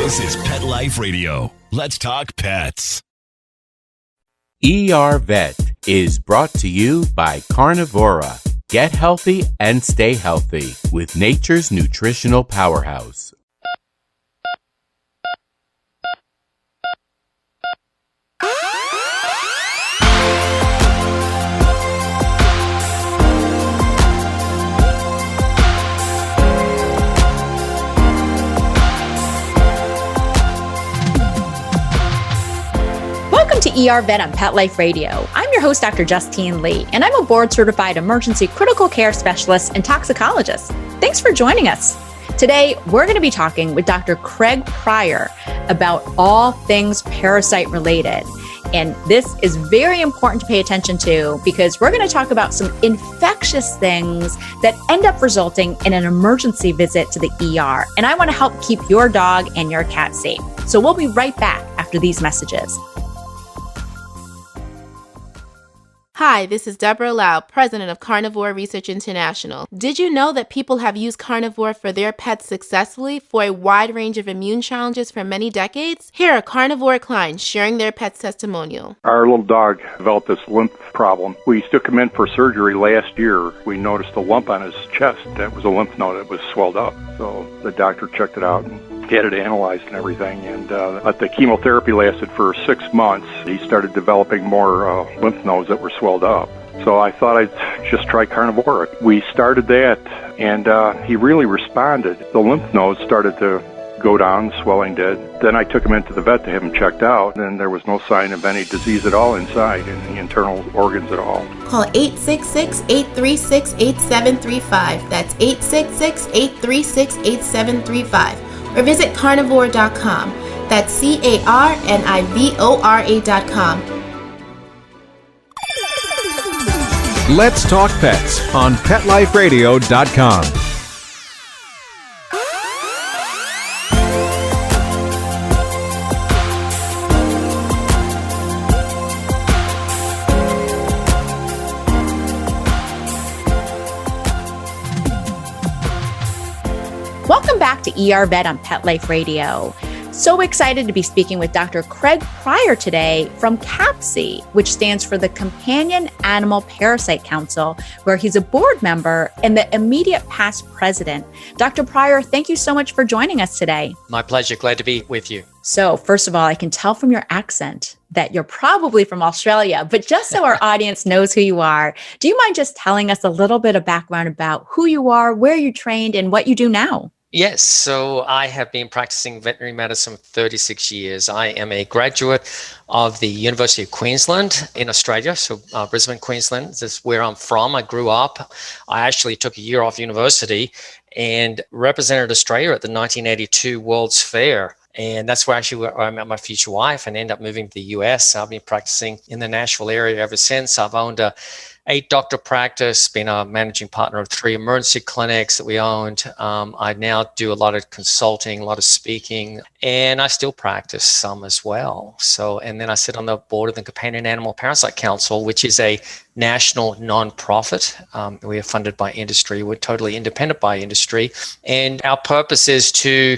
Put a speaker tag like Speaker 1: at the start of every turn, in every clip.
Speaker 1: This is Pet Life Radio. Let's talk pets.
Speaker 2: ER Vet is brought to you by Carnivora. Get healthy and stay healthy with nature's nutritional powerhouse.
Speaker 3: Welcome to ER Vet on Pet Life Radio. I'm your host, Dr. Justine Lee, and I'm a board-certified emergency critical care specialist and toxicologist. Thanks for joining us. Today, we're going to be talking with Dr. Craig Pryor about all things parasite related. And this is very important to pay attention to because we're going to talk about some infectious things that end up resulting in an emergency visit to the ER. And I want to help keep your dog and your cat safe. So we'll be right back after these messages.
Speaker 4: Hi, this is Deborah Lau, president of Carnivore Research International. Did you know that people have used carnivore for their pets successfully for a wide range of immune challenges for many decades? Here are carnivore clients sharing their pet's testimonial.
Speaker 5: Our little dog developed this lymph problem. We took him in for surgery last year. We noticed a lump on his chest that was a lymph node that was swelled up. So the doctor checked it out and had it analyzed and everything, and the chemotherapy lasted for 6 months. He started developing more lymph nodes that were swelled up. So I thought I'd just try carnivore. We started that, and he really responded. The lymph nodes started to go down, swelling did. Then I took him into the vet to have him checked out, and there was no sign of any disease at all inside, in the internal organs at all.
Speaker 4: Call 866-836-8735. That's 866-836-8735. Or visit carnivore.com. That's carnivora.com.
Speaker 6: Let's Talk Pets on PetLifeRadio.com.
Speaker 3: Welcome back to ER Vet on Pet Life Radio. So excited to be speaking with Dr. Craig Pryor today from CAPC, which stands for the Companion Animal Parasite Council, where he's a board member and the immediate past president. Dr. Pryor, thank you so much for joining us today.
Speaker 7: My pleasure. Glad to be with you.
Speaker 3: So first of all, I can tell from your accent that you're probably from Australia, but just so our audience knows who you are, do you mind just telling us a little bit of background about who you are, where you trained, and what you do now?
Speaker 7: Yes, so I have been practicing veterinary medicine for 36 years. I am a graduate of the University of Queensland in Australia, so Brisbane, Queensland. This is where I'm from. I grew up. I actually took a year off university and represented Australia at the 1982 World's Fair. And that's where I met my future wife and ended up moving to the US. I've been practicing in the Nashville area ever since. I've owned a 8-doctor practice, been a managing partner of 3 emergency clinics that we owned. I now do a lot of consulting, a lot of speaking, and I still practice some as well. So, and then I sit on the board of the Companion Animal Parasite Council, which is a national nonprofit. We are funded by industry. We're totally independent by industry. And our purpose is to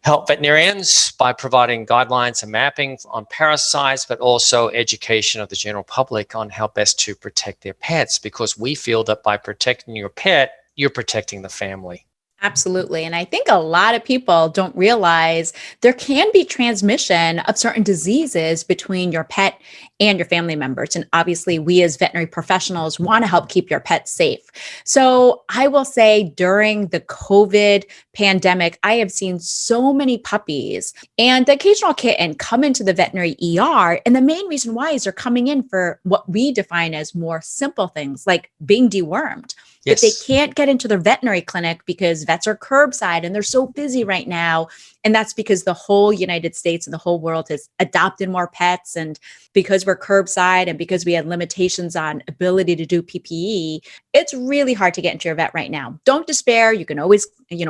Speaker 7: help veterinarians by providing guidelines and mapping on parasites, but also education of the general public on how best to protect their pets, because we feel that by protecting your pet, you're protecting the family.
Speaker 3: Absolutely. And I think a lot of people don't realize there can be transmission of certain diseases between your pet and your family members. And obviously, we as veterinary professionals want to help keep your pets safe. So I will say during the COVID pandemic, I have seen so many puppies and the occasional kitten come into the veterinary ER. And the main reason why is they're coming in for what we define as more simple things like being dewormed.
Speaker 7: Yes.
Speaker 3: But they can't get into the veterinary clinic because vets are curbside and they're so busy right now. And that's because the whole United States and the whole world has adopted more pets. And because we're curbside and because we had limitations on ability to do PPE, it's really hard to get into your vet right now. Don't despair. You can always,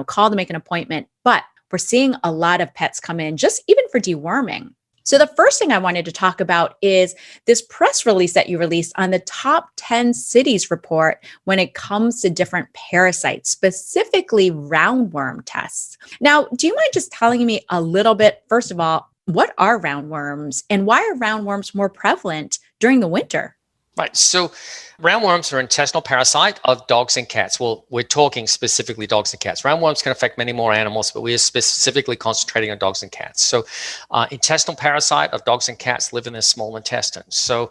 Speaker 3: call to make an appointment. But we're seeing a lot of pets come in just even for deworming. So the first thing I wanted to talk about is this press release that you released on the top 10 cities report when it comes to different parasites, specifically roundworm tests. Now, do you mind just telling me a little bit, first of all, what are roundworms and why are roundworms more prevalent during the winter?
Speaker 7: Right. So roundworms are an intestinal parasite of dogs and cats. Well, we're talking specifically dogs and cats. Roundworms can affect many more animals, but we are specifically concentrating on dogs and cats. So intestinal parasite of dogs and cats live in the small intestine. So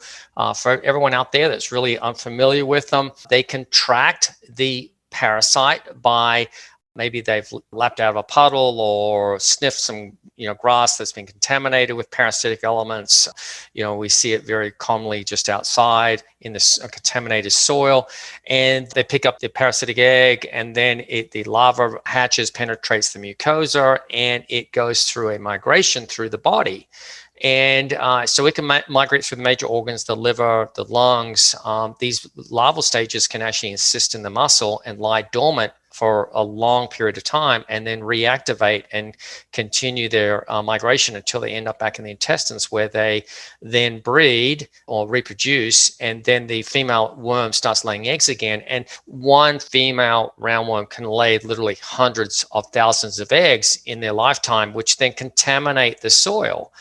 Speaker 7: for everyone out there that's really unfamiliar with them, they contract the parasite by maybe they've lapped out of a puddle or sniffed some, grass that's been contaminated with parasitic elements. We see it very commonly just outside in this contaminated soil, and they pick up the parasitic egg, and then the larva hatches, penetrates the mucosa, and it goes through a migration through the body. And so it can migrate through the major organs, the liver, the lungs. These larval stages can actually insist in the muscle and lie dormant for a long period of time and then reactivate and continue their migration until they end up back in the intestines, where they then breed or reproduce, and then the female worm starts laying eggs again. And one female roundworm can lay literally hundreds of thousands of eggs in their lifetime, which then contaminate the soil.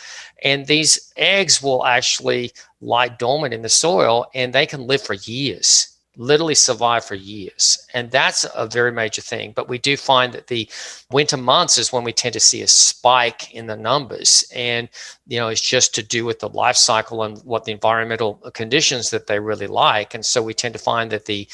Speaker 7: And these eggs will actually lie dormant in the soil, and they can live for years, literally survive for years. And that's a very major thing. But we do find that the winter months is when we tend to see a spike in the numbers. And, it's just to do with the life cycle and what the environmental conditions that they really like. And so we tend to find that the,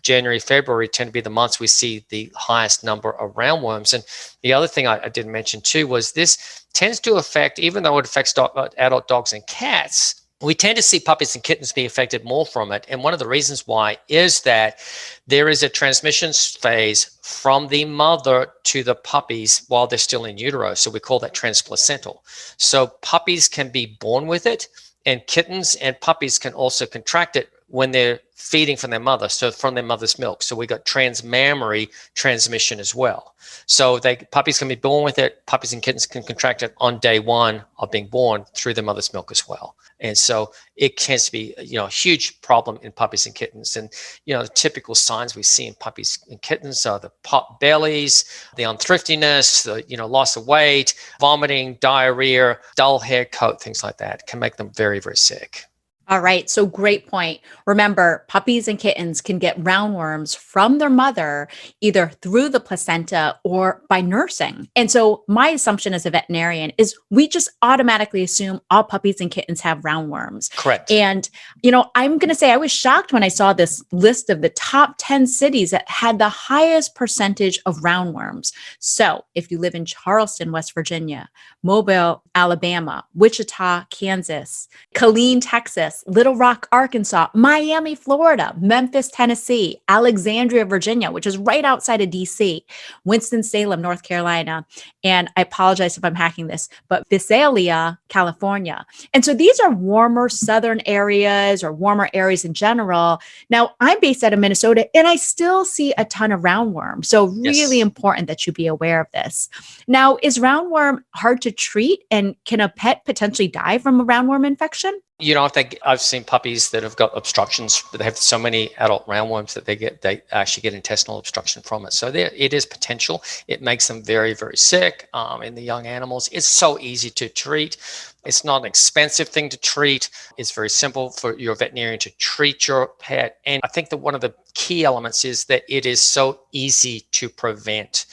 Speaker 7: January, February tend to be the months we see the highest number of roundworms. And the other thing I didn't mention too was this tends to affect, even though it affects adult dogs and cats, we tend to see puppies and kittens be affected more from it. And one of the reasons why is that there is a transmission phase from the mother to the puppies while they're still in utero. So we call that transplacental. So puppies can be born with it, and kittens and puppies can also contract it when they're feeding from their mother, so from their mother's milk. So we got transmammary transmission as well. So puppies can be born with it. Puppies and kittens can contract it on day one of being born through their mother's milk as well. And so it tends to be, a huge problem in puppies and kittens. And, the typical signs we see in puppies and kittens are the pot bellies, the unthriftiness, the, loss of weight, vomiting, diarrhea, dull hair coat, things like that can make them very, very sick.
Speaker 3: All right. So great point. Remember, puppies and kittens can get roundworms from their mother, either through the placenta or by nursing. And so my assumption as a veterinarian is we just automatically assume all puppies and kittens have roundworms.
Speaker 7: Correct.
Speaker 3: And, I'm going to say I was shocked when I saw this list of the top 10 cities that had the highest percentage of roundworms. So if you live in Charleston, West Virginia, Mobile, Alabama, Wichita, Kansas, Killeen, Texas, Little Rock, Arkansas, Miami, Florida, Memphis, Tennessee, Alexandria, Virginia, which is right outside of DC, Winston-Salem, North Carolina, and I apologize if I'm hacking this, but Visalia, California. And so these are warmer southern areas or warmer areas in general. Now, I'm based out of Minnesota, and I still see a ton of roundworm. So really important that you be aware of this. Now, is roundworm hard to treat, and can a pet potentially die from a roundworm infection?
Speaker 7: I've seen puppies that have got obstructions, but they have so many adult roundworms that they actually get intestinal obstruction from it. So it is potential. It makes them very, very sick in the young animals. It's so easy to treat. It's not an expensive thing to treat. It's very simple for your veterinarian to treat your pet. And I think that one of the key elements is that it is so easy to prevent.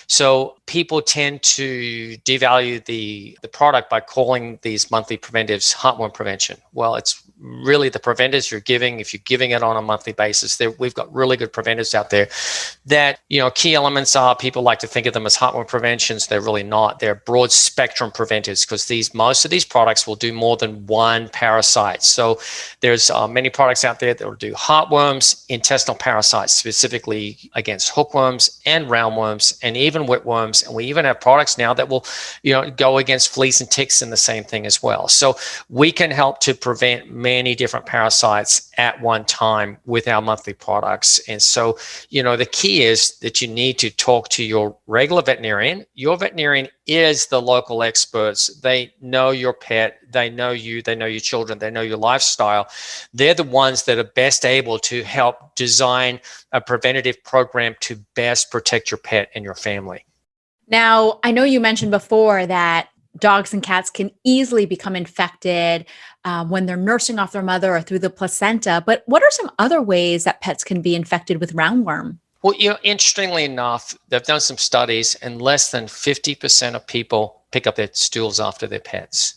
Speaker 7: So people tend to devalue the product by calling these monthly preventives heartworm prevention. Well, it's really the preventives you're giving. If you're giving it on a monthly basis, we've got really good preventives out there that, key elements are, people like to think of them as heartworm preventions. They're really not. They're broad spectrum preventives because most of these products will do more than one parasite. So there's many products out there that will do heartworms, intestinal parasites, specifically against hookworms and roundworms and even whipworms parasites. And we even have products now that will, go against fleas and ticks and the same thing as well. So we can help to prevent many different parasites at one time with our monthly products. And so, the key is that you need to talk to your regular veterinarian. Your veterinarian is the local experts. They know your pet, they know you, they know your children, they know your lifestyle. They're the ones that are best able to help design a preventative program to best protect your pet and your family.
Speaker 3: Now, I know you mentioned before that dogs and cats can easily become infected when they're nursing off their mother or through the placenta, but what are some other ways that pets can be infected with roundworm?
Speaker 7: Well, interestingly enough, they've done some studies and less than 50% of people pick up their stools after their pets.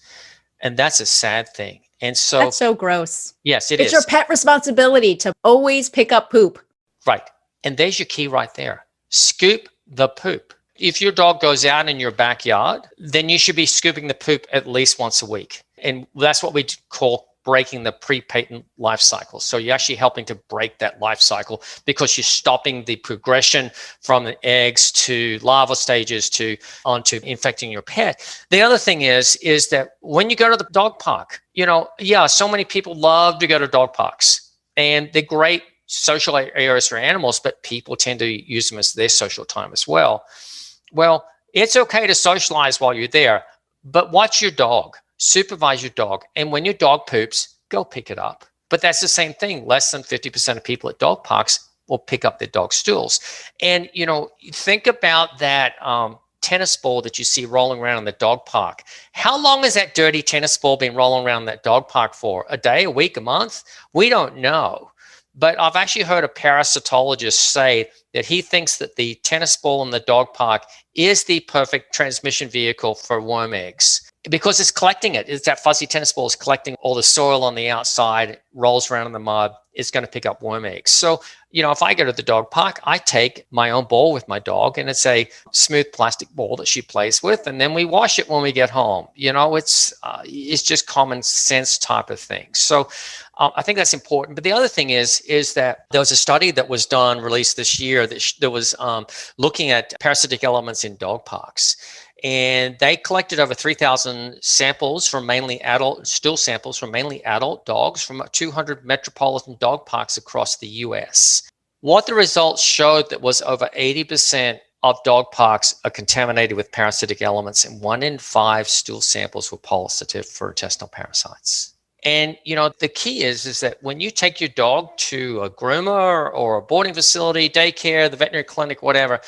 Speaker 7: And that's a sad thing. And so
Speaker 3: that's so gross.
Speaker 7: Yes, it is.
Speaker 3: It's your pet responsibility to always pick up poop.
Speaker 7: Right. And there's your key right there. Scoop the poop. If your dog goes out in your backyard, then you should be scooping the poop at least once a week. And that's what we call breaking the pre-patent life cycle. So you're actually helping to break that life cycle because you're stopping the progression from the eggs to larval stages to onto infecting your pet. The other thing is that when you go to the dog park, so many people love to go to dog parks and they're great social areas for animals, but people tend to use them as their social time as well. Well, it's okay to socialize while you're there, but watch your dog. Supervise your dog. And when your dog poops, go pick it up. But that's the same thing. Less than 50% of people at dog parks will pick up their dog stools. And, think about that tennis ball that you see rolling around in the dog park. How long has that dirty tennis ball been rolling around that dog park for? A day, a week, a month? We don't know. But I've actually heard a parasitologist say that he thinks that the tennis ball in the dog park is the perfect transmission vehicle for worm eggs because it's collecting it. It's that fuzzy tennis ball is collecting all the soil on the outside, it rolls around in the mud, it's going to pick up worm eggs. So, if I go to the dog park, I take my own ball with my dog and it's a smooth plastic ball that she plays with. And then we wash it when we get home. It's just common sense type of thing. So I think that's important. But the other thing is that there was a study that was done, released this year that was looking at parasitic elements in dog parks. And they collected over 3,000 samples from mainly adult, stool samples from mainly adult dogs from 200 metropolitan dog parks across the US. What the results showed that was over 80% of dog parks are contaminated with parasitic elements, and 1 in 5 stool samples were positive for intestinal parasites. And, the key is that when you take your dog to a groomer or a boarding facility, daycare, the veterinary clinic, whatever,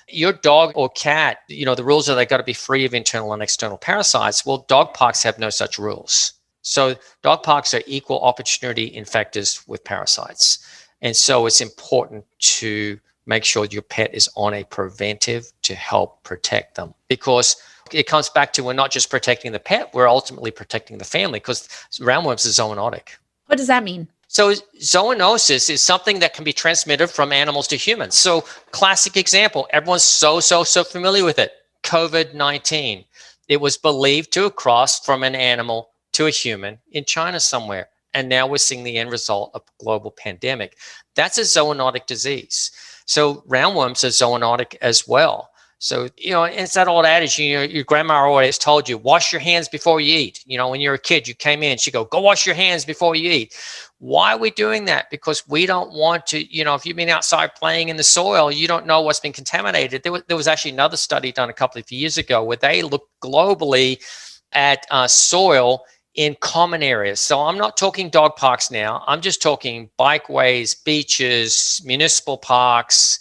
Speaker 7: your dog or cat, the rules are they got to be free of internal and external parasites. Well, dog parks have no such rules. So dog parks are equal opportunity infectors with parasites. And so it's important to make sure your pet is on a preventive to help protect them, because it comes back to we're not just protecting the pet, we're ultimately protecting the family because roundworms are zoonotic.
Speaker 3: What does that mean?
Speaker 7: So zoonosis is something that can be transmitted from animals to humans. So classic example, everyone's so familiar with it, COVID-19. It was believed to have crossed from an animal to a human in China somewhere. And now we're seeing the end result of a global pandemic. That's a zoonotic disease. So roundworms are zoonotic as well. So, it's that old adage, your grandma always told you, wash your hands before you eat. When you're a kid, you came in, she'd go wash your hands before you eat. Why are we doing that? Because we don't want to, if you've been outside playing in the soil, you don't know what's been contaminated. There was actually another study done a couple of years ago where they looked globally at soil in common areas. So I'm not talking dog parks now. I'm just talking bikeways, beaches, municipal parks,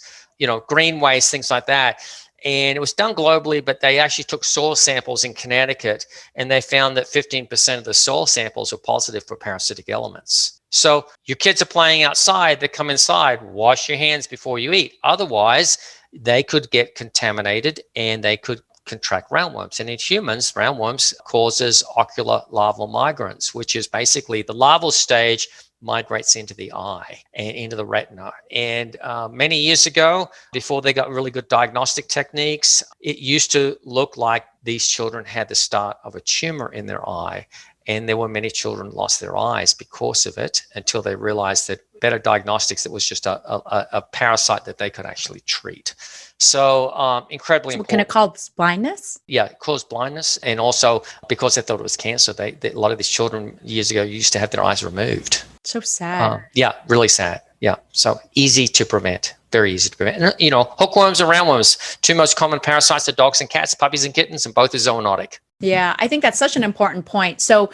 Speaker 7: greenways, things like that. And it was done globally, but they actually took soil samples in Connecticut, and they found that 15% of the soil samples were positive for parasitic elements. So your kids are playing outside, they come inside, wash your hands before you eat. Otherwise, they could get contaminated and they could contract roundworms. And in humans, roundworms causes ocular larval migrants, which is basically the larval stage migrates into the eye and into the retina. And many years ago, before they got really good diagnostic techniques, it used to look like these children had the start of a tumor in their eye. And there were many children lost their eyes because of it until they realized that better diagnostics. It was just a parasite that they could actually treat. So incredibly important.
Speaker 3: Can it cause blindness?
Speaker 7: Yeah, it caused blindness. And also because they thought it was cancer, a lot of these children years ago used to have their eyes removed.
Speaker 3: So sad.
Speaker 7: Yeah, really sad. Yeah. So easy to prevent. Very easy to prevent. And, hookworms and roundworms, two most common parasites are dogs and cats, puppies and kittens, and both are zoonotic.
Speaker 3: Yeah, I think that's such an important point. So,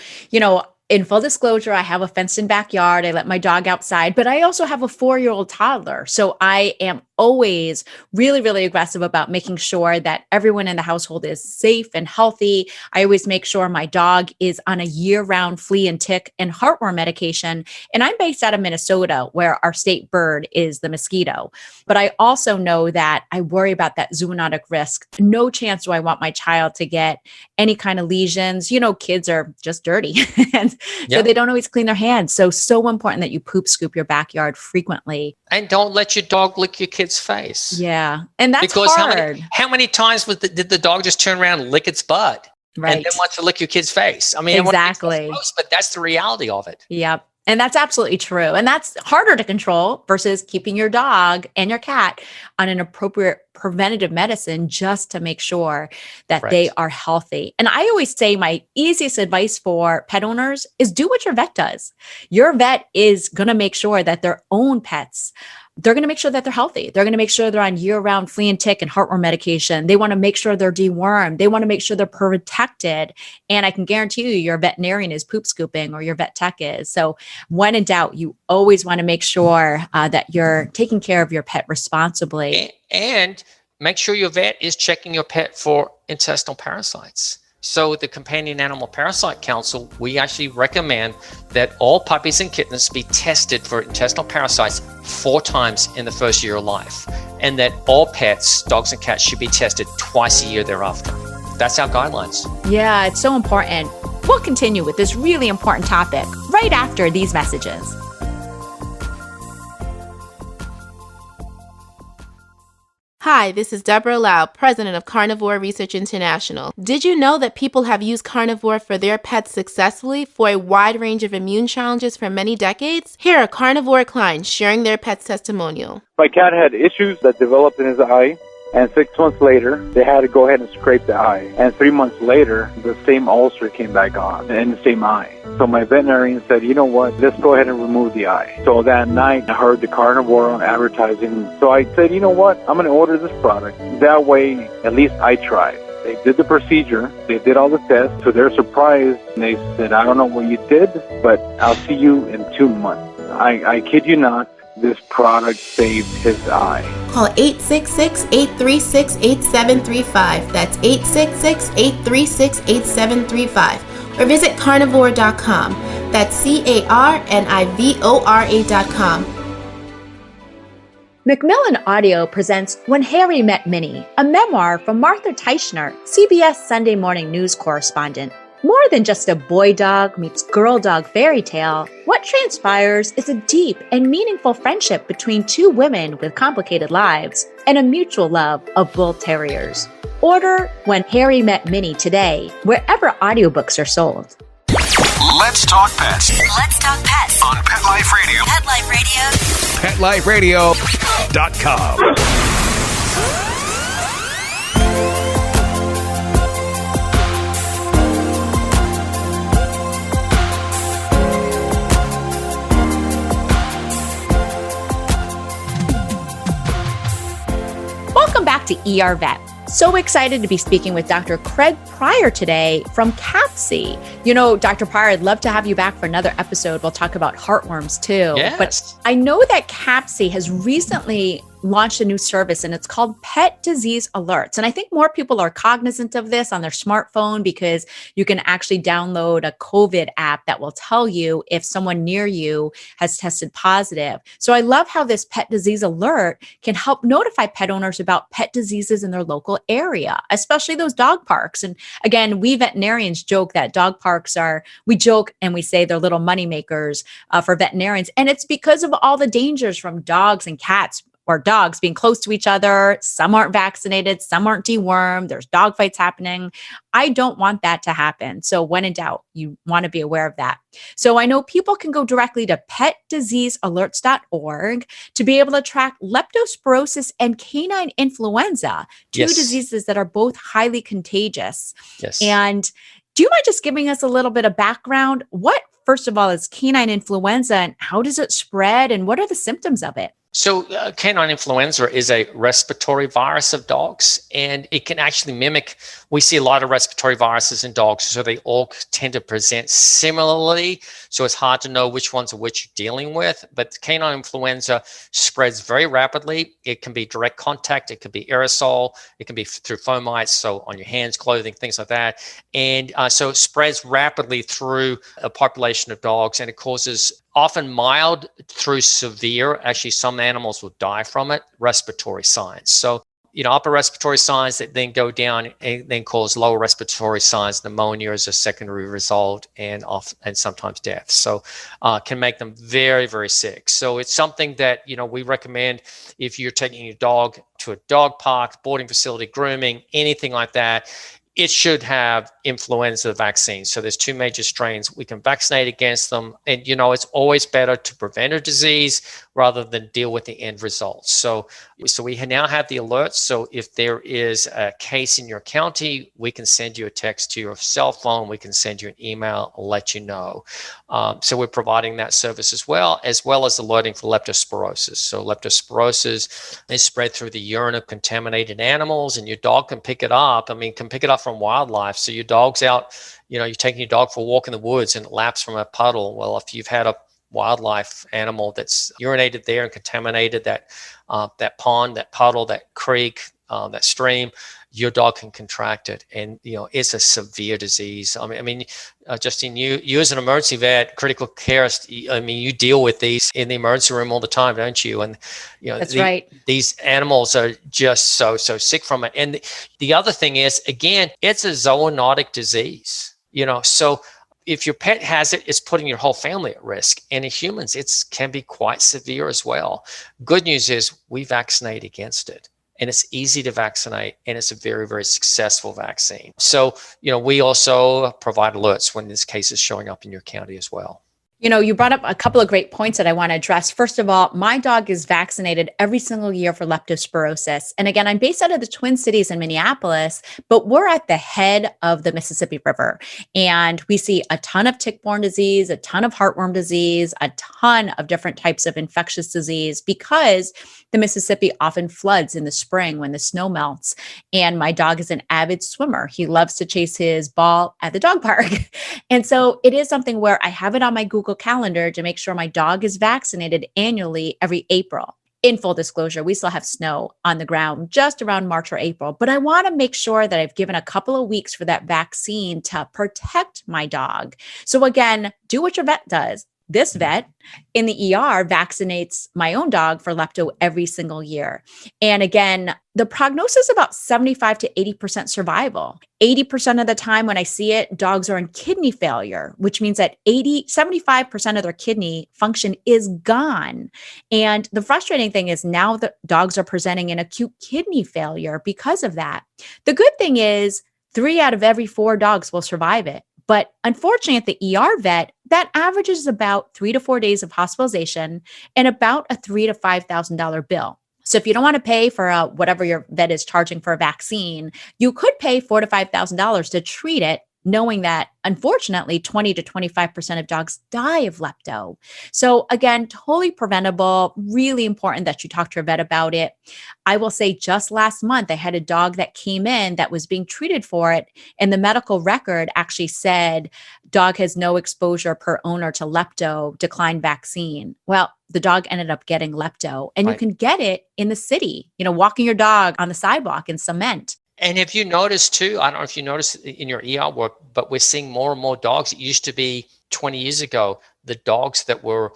Speaker 3: in full disclosure, I have a fenced-in backyard. I let my dog outside, but I also have a 4-year-old toddler. So I am always really, really aggressive about making sure that everyone in the household is safe and healthy. I always make sure my dog is on a year-round flea and tick and heartworm medication. And I'm based out of Minnesota, where our state bird is the mosquito. But I also know that I worry about that zoonotic risk. No chance do I want my child to get any kind of lesions. Kids are just dirty. And so they don't always clean their hands. So important that you poop scoop your backyard frequently.
Speaker 7: And don't let your dog lick your kid's face.
Speaker 3: Yeah. And that's
Speaker 7: because
Speaker 3: hard.
Speaker 7: How many times did the dog just turn around and lick its butt?
Speaker 3: Right.
Speaker 7: And then wants to lick your kid's face? I mean,
Speaker 3: exactly.
Speaker 7: But that's the reality of it.
Speaker 3: Yep. And that's absolutely true. And that's harder to control versus keeping your dog and your cat on an appropriate preventative medicine just to make sure that they are healthy. And I always say my easiest advice for pet owners is do what your vet does. Your vet is going to make sure that their own pets, they're going to make sure that they're healthy. They're going to make sure they're on year-round flea and tick and heartworm medication. They want to make sure they're dewormed. They want to make sure they're protected. And I can guarantee you your veterinarian is poop scooping or your vet tech is. So when in doubt, you always want to make sure that you're taking care of your pet responsibly.
Speaker 7: And make sure your vet is checking your pet for intestinal parasites. So with the Companion Animal Parasite Council, we actually recommend that all puppies and kittens be tested for intestinal parasites 4 times in the first year of life, and that all pets, dogs and cats, should be tested twice a year thereafter. That's our guidelines.
Speaker 3: Yeah, it's so important. We'll continue with this really important topic right after these messages.
Speaker 4: Hi, this is Deborah Lau, president of Carnivore Research International. Did you know that people have used carnivore for their pets successfully for a wide range of immune challenges for many decades? Here are carnivore clients sharing their pet's testimonial.
Speaker 8: My cat had issues that developed in his eye, and 6 months later, they had to go ahead and scrape the eye. And 3 months later, the same ulcer came back on in the same eye. So my veterinarian said, you know what, let's go ahead and remove the eye. So that night, I heard the carnivore advertising. So I said, you know what, I'm going to order this product. That way, at least I tried. They did the procedure. They did all the tests. To their surprise, they said, I don't know what you did, but I'll see you in 2 months. I kid you not. This product saved his eye.
Speaker 4: Call 866-836-8735. That's 866-836-8735. Or visit carnivore.com. That's carnivora.com.
Speaker 3: Macmillan Audio presents When Harry Met Minnie, a memoir from Martha Teichner, CBS Sunday Morning News correspondent. More than just a boy dog meets girl dog fairy tale, what transpires is a deep and meaningful friendship between 2 women with complicated lives and a mutual love of bull terriers. Order When Harry Met Minnie today, wherever audiobooks are sold.
Speaker 1: Let's talk pets.
Speaker 9: Let's talk pets
Speaker 1: On Pet Life Radio.
Speaker 9: Pet Life Radio.
Speaker 1: PetLifeRadio.com.
Speaker 3: Welcome back to ER Vet. So excited to be speaking with Dr. Craig Pryor today from CAPC. Dr. Pryor, I'd love to have you back for another episode. We'll talk about heartworms too.
Speaker 7: Yes.
Speaker 3: But I know that CAPC has recently launched a new service and it's called Pet Disease Alerts. And I think more people are cognizant of this on their smartphone because you can actually download a COVID app that will tell you if someone near you has tested positive. So I love how this Pet Disease Alert can help notify pet owners about pet diseases in their local area, especially those dog parks. And again, we veterinarians joke that dog parks we joke and we say they're little money makers for veterinarians. And it's because of all the dangers from dogs and cats or dogs being close to each other. Some aren't vaccinated, some aren't dewormed. There's dog fights happening. I don't want that to happen. So when in doubt, you want to be aware of that. So I know people can go directly to petdiseasealerts.org to be able to track leptospirosis and canine influenza, two diseases that are both highly contagious.
Speaker 7: Yes.
Speaker 3: And do you mind just giving us a little bit of background? What, first of all, is canine influenza and how does it spread and what are the symptoms of it?
Speaker 7: So canine influenza is a respiratory virus of dogs, and it can actually mimic, we see a lot of respiratory viruses in dogs, so they all tend to present similarly. So it's hard to know which ones are which you're dealing with, but canine influenza spreads very rapidly. It can be direct contact, it can be aerosol, it can be through fomites, so on your hands, clothing, things like that. And so it spreads rapidly through a population of dogs, and it causes often mild through severe. Actually, some animals will die from it, respiratory signs. So, upper respiratory signs that then go down and then cause lower respiratory signs, pneumonia as a secondary result, and sometimes death. So can make them very, very sick. So it's something that, we recommend if you're taking your dog to a dog park, boarding facility, grooming, anything like that. It should have influenza vaccines. So there's two major strains. We can vaccinate against them. And, it's always better to prevent a disease rather than deal with the end results. So we now have the alerts. So if there is a case in your county, we can send you a text to your cell phone. We can send you an email, let you know. So we're providing that service as well as alerting for leptospirosis. So leptospirosis is spread through the urine of contaminated animals, and your dog can pick it up. Can pick it up from wildlife. So your dog's out, you're taking your dog for a walk in the woods and it laps from a puddle. Well, if you've had a wildlife animal that's urinated there and contaminated that pond, that puddle, that creek, that stream, your dog can contract it. And, it's a severe disease. Justine, you as an emergency vet, critical care, you deal with these in the emergency room all the time, don't you? And,
Speaker 3: That's right.
Speaker 7: These animals are just so sick from it. And the other thing is, again, it's a zoonotic disease, so if your pet has it, it's putting your whole family at risk. And in humans, it can be quite severe as well. Good news is we vaccinate against it. And it's easy to vaccinate, and it's a very, very successful vaccine. So, we also provide alerts when this case is showing up in your county as well.
Speaker 3: You brought up a couple of great points that I want to address. First of all, my dog is vaccinated every single year for leptospirosis. And again, I'm based out of the Twin Cities in Minneapolis, but we're at the head of the Mississippi River. And we see a ton of tick-borne disease, a ton of heartworm disease, a ton of different types of infectious disease because the Mississippi often floods in the spring when the snow melts. And my dog is an avid swimmer. He loves to chase his ball at the dog park. And so it is something where I have it on my Google Calendar to make sure my dog is vaccinated annually every April. In full disclosure, we still have snow on the ground just around March or April, but I want to make sure that I've given a couple of weeks for that vaccine to protect my dog. So again, do what your vet does. This vet in the ER vaccinates my own dog for lepto every single year. And again, the prognosis is about 75 to 80% survival. 80% of the time when I see it, dogs are in kidney failure, which means that 75% of their kidney function is gone. And the frustrating thing is now the dogs are presenting an acute kidney failure because of that. The good thing is 3 out of every 4 dogs will survive it. But unfortunately, at the ER vet, that averages about 3 to 4 days of hospitalization and about a $3,000 to $5,000 bill. So if you don't want to pay for whatever your vet is charging for a vaccine, you could pay $4,000 to $5,000 to treat it, knowing that unfortunately 20 to 25% of dogs die of lepto. So again, totally preventable, really important that you talk to your vet about it. I will say just last month, I had a dog that came in that was being treated for it. And the medical record actually said, dog has no exposure per owner to lepto, decline vaccine. Well, the dog ended up getting lepto and you can get it in the city, walking your dog on the sidewalk in cement.
Speaker 7: And if you notice too, I don't know if you noticed in your ER work, but we're seeing more and more dogs. It used to be 20 years ago, the dogs that were,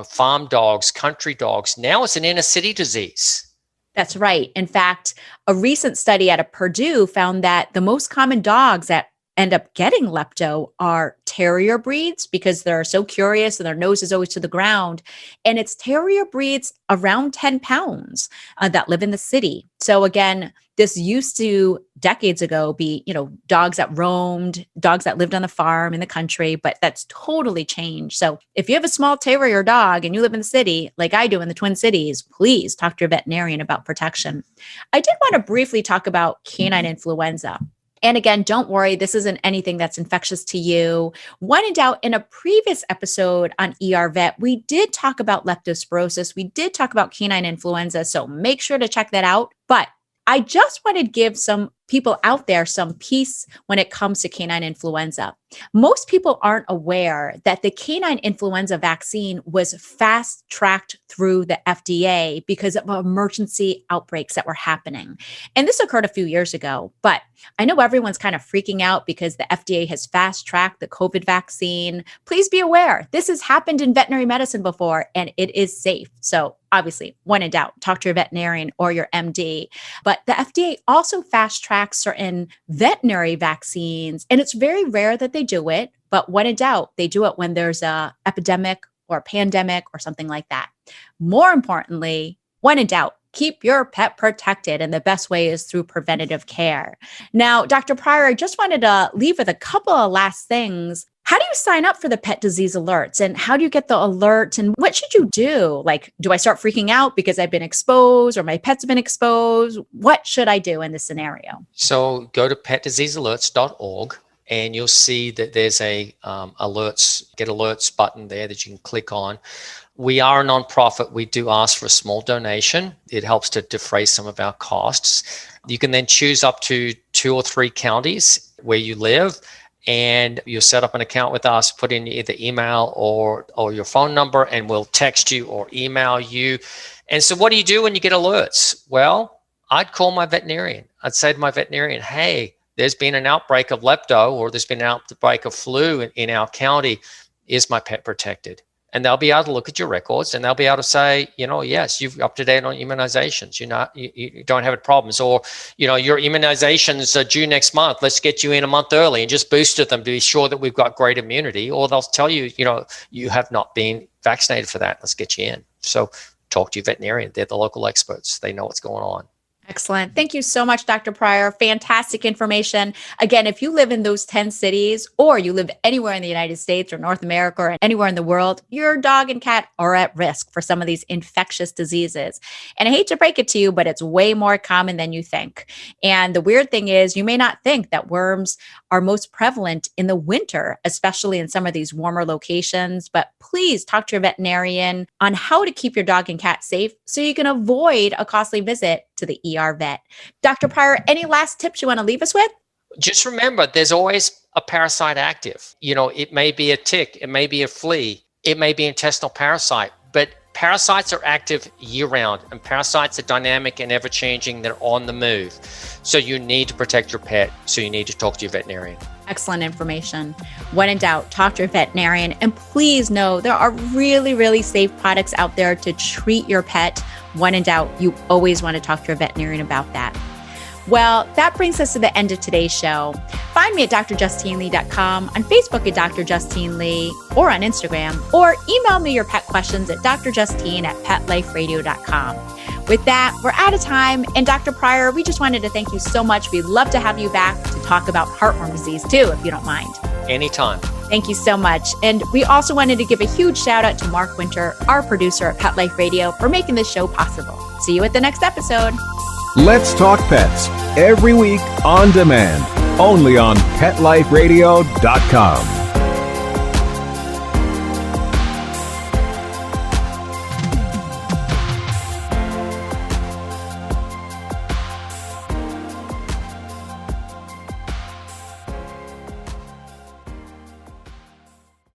Speaker 7: farm dogs, country dogs. Now it's an inner city disease.
Speaker 3: That's right. In fact, a recent study out of Purdue found that the most common dogs that end up getting lepto are terrier breeds because they're so curious and their nose is always to the ground. And it's terrier breeds around 10 pounds that live in the city. So again, this used to decades ago be, dogs that roamed, dogs that lived on the farm in the country, but that's totally changed. So if you have a small terrier dog and you live in the city, like I do in the Twin Cities, please talk to your veterinarian about protection. I did want to briefly talk about canine influenza. And again, don't worry, this isn't anything that's infectious to you. When in doubt, in a previous episode on ER Vet, we did talk about leptospirosis. We did talk about canine influenza, so make sure to check that out. But I just wanted to give some people out there some peace when it comes to canine influenza. Most people aren't aware that the canine influenza vaccine was fast-tracked through the FDA because of emergency outbreaks that were happening. And this occurred a few years ago, but I know everyone's kind of freaking out because the FDA has fast-tracked the COVID vaccine. Please be aware, this has happened in veterinary medicine before, and it is safe. So obviously, when in doubt, talk to your veterinarian or your MD. But the FDA also fast-tracks certain veterinary vaccines, and it's very rare that they do it, but when in doubt, they do it when there's a epidemic or a pandemic or something like that. More importantly, when in doubt, keep your pet protected, and the best way is through preventative care. Now, Dr. Pryor, I just wanted to leave with a couple of last things. How do you sign up for the pet disease alerts, and how do you get the alerts, and what should you do? Like, do I start freaking out because I've been exposed or my pet's been exposed? What should I do in this scenario?
Speaker 7: So go to petdiseasealerts.org. And you'll see that there's a get alerts button there that you can click on. We are a nonprofit. We do ask for a small donation. It helps to defray some of our costs. You can then choose up to 2 or 3 counties where you live, and you'll set up an account with us, put in either email or your phone number, and we'll text you or email you. And so what do you do when you get alerts? Well, I'd call my veterinarian. I'd say to my veterinarian, hey, there's been an outbreak of lepto, or there's been an outbreak of flu in our county. Is my pet protected? And they'll be able to look at your records, and they'll be able to say, yes, you're up to date on immunizations. You don't have any problems, or your immunizations are due next month. Let's get you in a month early and just boosted them to be sure that we've got great immunity. Or they'll tell you, you have not been vaccinated for that. Let's get you in. So talk to your veterinarian. They're the local experts. They know what's going on.
Speaker 3: Excellent. Thank you so much, Dr. Pryor. Fantastic information. Again, if you live in those 10 cities, or you live anywhere in the United States or North America or anywhere in the world, your dog and cat are at risk for some of these infectious diseases. And I hate to break it to you, but it's way more common than you think. And the weird thing is, you may not think that worms are most prevalent in the winter, especially in some of these warmer locations. But please talk to your veterinarian on how to keep your dog and cat safe so you can avoid a costly visit to the ER vet. Dr. Pryor, any last tips you want to leave us with?
Speaker 7: Just remember, there's always a parasite active. It may be a tick, it may be a flea, it may be an intestinal parasite, but parasites are active year-round, and parasites are dynamic and ever-changing. They're on the move. So you need to protect your pet, so you need to talk to your veterinarian.
Speaker 3: Excellent information. When in doubt, talk to your veterinarian. And please know there are really, really safe products out there to treat your pet. When in doubt, you always want to talk to your veterinarian about that. Well, that brings us to the end of today's show. Find me at drjustinelee.com, on Facebook at Dr. Justine Lee, or on Instagram, or email me your pet questions at drjustine@petliferadio.com. With that, we're out of time. And Dr. Pryor, we just wanted to thank you so much. We'd love to have you back to talk about heartworm disease too, if you don't mind.
Speaker 7: Anytime.
Speaker 3: Thank you so much. And we also wanted to give a huge shout out to Mark Winter, our producer at Pet Life Radio, for making this show possible. See you at the next episode.
Speaker 6: Let's Talk Pets, every week on demand, only on PetLifeRadio.com.